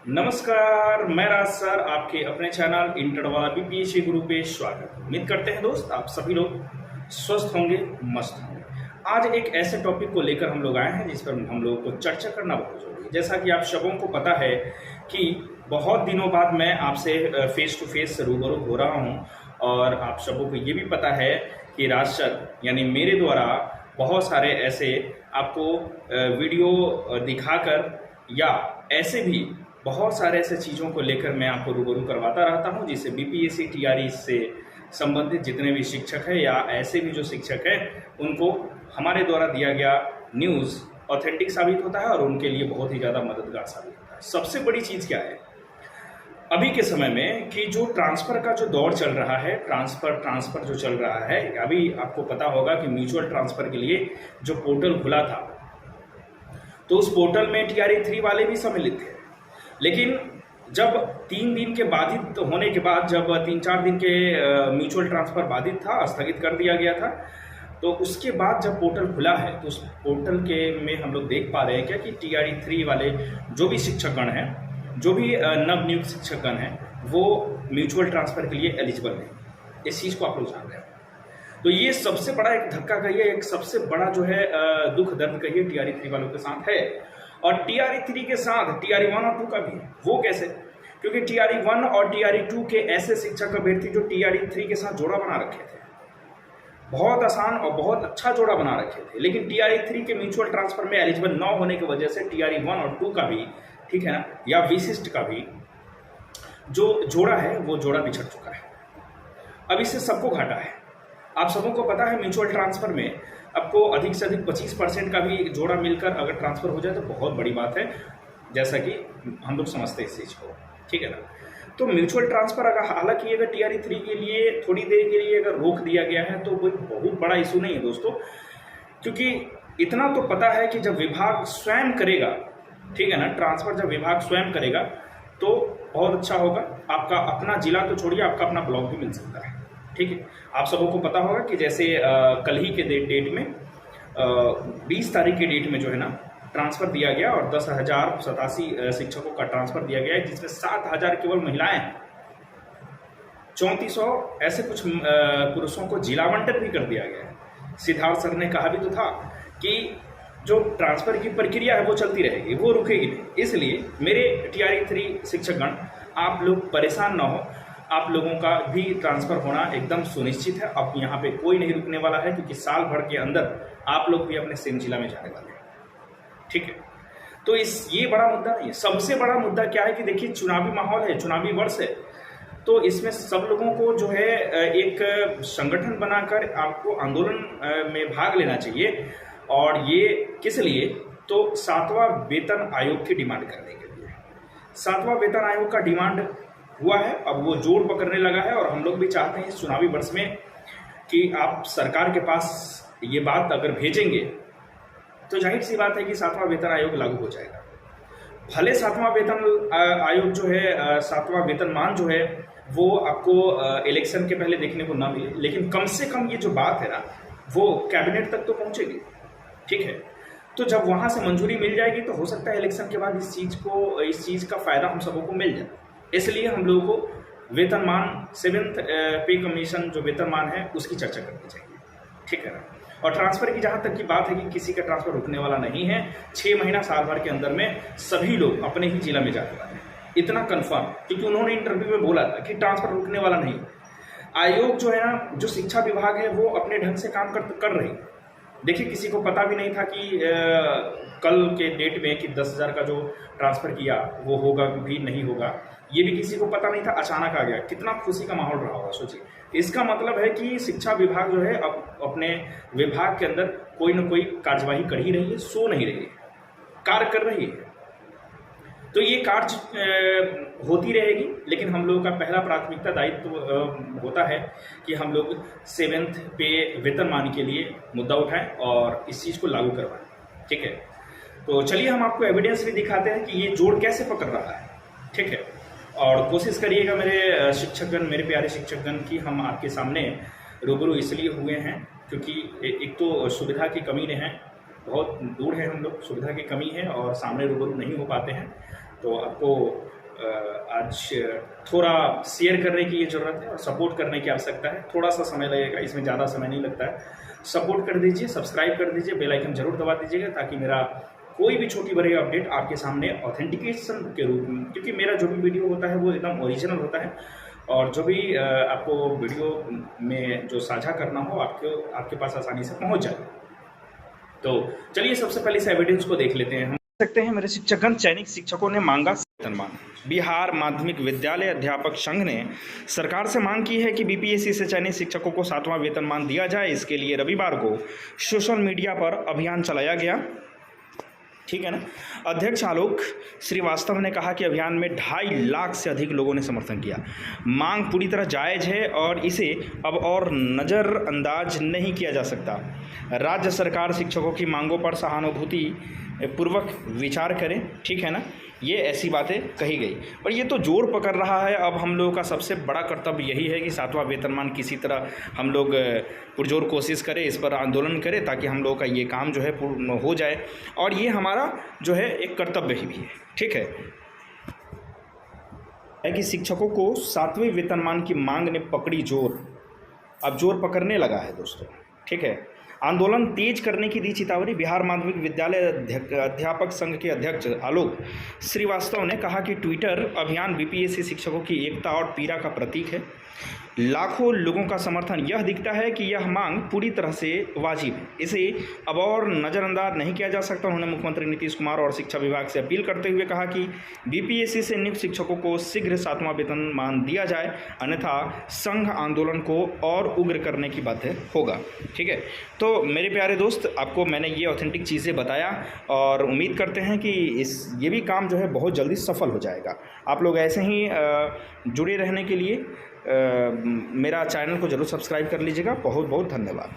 नमस्कार, मैं राज सर आपके अपने चैनल इंटरवाला बीपीएससी गुरु पे स्वागत। उम्मीद करते हैं दोस्त आप सभी लोग स्वस्थ होंगे, मस्त होंगे। आज एक ऐसे टॉपिक को लेकर हम लोग आए हैं जिस पर हम लोगों को चर्चा करना बहुत जरूरी है। जैसा कि आप सबों को पता है कि बहुत दिनों बाद मैं आपसे फेस टू फेस रूबरू हो रहा हूँ और आप सबों को ये भी पता है कि राज सर यानी मेरे द्वारा बहुत सारे ऐसे आपको वीडियो दिखाकर या ऐसे भी बहुत सारे ऐसे चीज़ों को लेकर मैं आपको रूबरू करवाता रहता हूं, जिससे बीपीएससी टीआरई से संबंधित जितने भी शिक्षक हैं या ऐसे भी जो शिक्षक हैं उनको हमारे द्वारा दिया गया न्यूज़ ऑथेंटिक साबित होता है और उनके लिए बहुत ही ज़्यादा मददगार साबित होता है। सबसे बड़ी चीज़ क्या है अभी के समय में कि जो ट्रांसफ़र का जो दौर चल रहा है, ट्रांसफ़र जो चल रहा है, अभी आपको पता होगा कि म्यूचुअल ट्रांसफ़र के लिए जो पोर्टल खुला था तो उस पोर्टल में टीआरई 3 वाले भी सम्मिलित थे। लेकिन जब 3 दिन के बाधित होने के बाद, जब 3-4 दिन के म्यूचुअल ट्रांसफ़र बाधित था, स्थगित कर दिया गया था, तो उसके बाद जब पोर्टल खुला है तो उस पोर्टल के में हम लोग देख पा रहे हैं क्या कि टीआरई 3 वाले जो भी शिक्षकगण हैं, जो भी नवनियुक्त शिक्षकगण हैं, वो म्यूचुअल ट्रांसफ़र के लिए एलिजिबल नहीं। इस चीज़ को आप लोग जान रहे हैं। तो ये सबसे बड़ा एक धक्का कहिए, एक सबसे बड़ा जो है दुख दर्द कहिए टीआरई 3 वालों के साथ है। और टीआरई 3 के साथ टीआरई 1 और 2 का भी है। वो कैसे? क्योंकि टीआरई 1 और टीआरई 2 के ऐसे शिक्षक अभ्यर्थी जो टीआरई 3 के साथ जोड़ा बना रखे थे, बहुत आसान और बहुत अच्छा जोड़ा बना रखे थे, लेकिन टीआरई 3 के म्यूचुअल ट्रांसफर में एलिजिबल न होने की वजह से टीआरई 1 और 2 का भी, ठीक है ना, या विशिष्ट का भी जो जोड़ा है वो जोड़ा बिछड़ चुका है। अब इससे सबको घाटा है। आप सबों को पता है म्यूचुअल ट्रांसफर में आपको अधिक से अधिक 25% का भी जोड़ा मिलकर अगर ट्रांसफ़र हो जाए तो बहुत बड़ी बात है, जैसा कि हम लोग समझते हैं इस चीज़ को, ठीक है ना। तो म्यूचुअल ट्रांसफ़र अगर हालांकि अगर टीआरई 3 के लिए थोड़ी देर के लिए अगर रोक दिया गया है तो कोई बहुत बड़ा इशू नहीं है दोस्तों, क्योंकि इतना तो पता है कि जब विभाग स्वयं करेगा, ठीक है ना, ट्रांसफ़र जब विभाग स्वयं करेगा तो बहुत अच्छा होगा। आपका अपना जिला तो छोड़िए, आपका अपना ब्लॉक भी मिल सकता है, ठीक है। आप सबों को पता होगा कि जैसे कल ही के डेट में 20 तारीख के डेट में जो है ना ट्रांसफ़र दिया गया और 10,087 शिक्षकों का ट्रांसफ़र दिया गया है, जिसमें 7,000 केवल महिलाएं हैं। 3400 ऐसे कुछ पुरुषों को जिलावंटन भी कर दिया गया है। सिद्धार्थ सर ने कहा भी तो था कि जो ट्रांसफ़र की प्रक्रिया है वो चलती रहेगी, वो रुकेगी नहीं। इसलिए मेरे टीआरई 3 शिक्षकगण, आप लोग परेशान ना हो, आप लोगों का भी ट्रांसफ़र होना एकदम सुनिश्चित है। अब यहाँ पे कोई नहीं रुकने वाला है, क्योंकि साल भर के अंदर आप लोग भी अपने सेम जिला में जाने वाले हैं, ठीक है। तो ये बड़ा मुद्दा नहीं है। सबसे बड़ा मुद्दा क्या है कि देखिए, चुनावी माहौल है, चुनावी वर्ष है, तो इसमें सब लोगों को जो है एक संगठन बनाकर आपको आंदोलन में भाग लेना चाहिए। और ये किस लिए? तो 7वां वेतन आयोग की डिमांड करने के लिए। 7वां वेतन आयोग का डिमांड हुआ है, अब वो जोर पकड़ने लगा है और हम लोग भी चाहते हैं इस चुनावी वर्ष में कि आप सरकार के पास ये बात अगर भेजेंगे तो जाहिर सी बात है कि 7वां वेतन आयोग लागू हो जाएगा। भले 7वां वेतन आयोग जो है, 7वां वेतनमान जो है वो आपको इलेक्शन के पहले देखने को ना मिले, लेकिन कम से कम ये जो बात है ना वो कैबिनेट तक तो पहुंचेगी, ठीक है। तो जब वहां से मंजूरी मिल जाएगी तो हो सकता है इलेक्शन के बाद इस चीज़ का फायदा हम सबों को मिल जाए। इसलिए हम लोगों को वेतनमान 7th पे कमीशन जो वेतनमान है उसकी चर्चा करनी चाहिए, ठीक है ना। और ट्रांसफ़र की जहाँ तक की बात है कि किसी का ट्रांसफ़र रुकने वाला नहीं है। 6 महीना साल भर के अंदर में सभी लोग अपने ही जिला में जाने वाले हैं, इतना कन्फर्म, क्योंकि उन्होंने इंटरव्यू में बोला था कि ट्रांसफ़र रुकने वाला नहीं। आयोग जो है ना, जो शिक्षा विभाग है वो अपने ढंग से काम कर रही है। देखिए, किसी को पता भी नहीं था कि कल के डेट में कि 10,000 का जो ट्रांसफ़र किया वो होगा भी नहीं होगा, ये भी किसी को पता नहीं था, अचानक आ गया। कितना खुशी का माहौल रहा होगा सोचिए। इसका मतलब है कि शिक्षा विभाग जो है अब अपने विभाग के अंदर कोई ना कोई कार्यवाही कर ही रही है, सो नहीं रही है, कार्य कर रही है। तो ये कार्य होती रहेगी, लेकिन हम लोगों का पहला प्राथमिकता दायित्व होता है कि हम लोग 7th पे वेतनमान के लिए मुद्दा उठाएं और इस चीज़ को लागू करवाएं, ठीक है। तो चलिए हम आपको एविडेंस भी दिखाते हैं कि ये जोड़ कैसे पकड़ रहा है, ठीक है। और कोशिश करिएगा मेरे शिक्षकगण, मेरे प्यारे शिक्षकगण, की हम आपके सामने रूबरू इसलिए हुए हैं क्योंकि एक तो सुविधा की कमी है, बहुत दूर है हम लोग, सुविधा की कमी है और सामने रूबरू नहीं हो पाते हैं। तो आपको आज थोड़ा शेयर करने की ये ज़रूरत है और सपोर्ट करने की आवश्यकता है। थोड़ा सा समय लगेगा, इसमें ज़्यादा समय नहीं लगता है। सपोर्ट कर दीजिए, सब्सक्राइब कर दीजिए, बेल आइकन जरूर दबा दीजिएगा ताकि मेरा कोई भी छोटी बड़ी अपडेट आपके सामने ऑथेंटिकेशन के रूप में, क्योंकि मेरा जो भी वीडियो होता है वो एकदम ओरिजिनल होता है और जो भी आपको वीडियो में जो साझा करना हो आपके पास आसानी से पहुंच जाए। तो चलिए सबसे पहले इस एविडेंस को देख लेते हैं। हम देख सकते हैं मेरे शिक्षकगण, चयनित शिक्षकों ने मांगा वेतनमान। बिहार माध्यमिक विद्यालय अध्यापक संघ ने सरकार से मांग की है कि बीपीएससी से चयनित शिक्षकों को 7वां वेतनमान दिया जाए। इसके लिए रविवार को सोशल मीडिया पर अभियान चलाया गया, ठीक है ना। अध्यक्ष आलोक श्रीवास्तव ने कहा कि अभियान में 2.5 लाख से अधिक लोगों ने समर्थन किया। मांग पूरी तरह जायज़ है और इसे अब और नज़रअंदाज नहीं किया जा सकता। राज्य सरकार शिक्षकों की मांगों पर सहानुभूति पूर्वक विचार करें, ठीक है ना। ये ऐसी बातें कही गई और ये तो जोर पकड़ रहा है। अब हम लोगों का सबसे बड़ा कर्तव्य यही है कि 7वां वेतनमान किसी तरह हम लोग पुरजोर कोशिश करें, इस पर आंदोलन करें ताकि हम लोगों का ये काम जो है पूर्ण हो जाए और ये हमारा जो है एक कर्तव्य ही भी है, ठीक है कि शिक्षकों को 7वें वेतनमान की मांग ने पकड़ी जोर, अब जोर पकड़ने लगा है दोस्तों, ठीक है। आंदोलन तेज करने की दी चेतावनी। बिहार माध्यमिक विद्यालय अध्यापक संघ के अध्यक्ष आलोक श्रीवास्तव ने कहा कि ट्विटर अभियान बीपीएससी शिक्षकों की एकता और पीड़ा का प्रतीक है। लाखों लोगों का समर्थन यह दिखता है कि यह मांग पूरी तरह से वाजिब है, इसे अब और नज़रअंदाज नहीं किया जा सकता। उन्होंने मुख्यमंत्री नीतीश कुमार और शिक्षा विभाग से अपील करते हुए कहा कि बीपीएससी से नियुक्त शिक्षकों को शीघ्र 7वां वेतनमान दिया जाए, अन्यथा संघ आंदोलन को और उग्र करने की बात होगा, ठीक है। तो मेरे प्यारे दोस्त, आपको मैंने ये ऑथेंटिक चीज़ें बताया और उम्मीद करते हैं कि ये भी काम जो है बहुत जल्दी सफल हो जाएगा। आप लोग ऐसे ही जुड़े रहने के लिए मेरा चैनल को ज़रूर सब्सक्राइब कर लीजिएगा। बहुत बहुत धन्यवाद।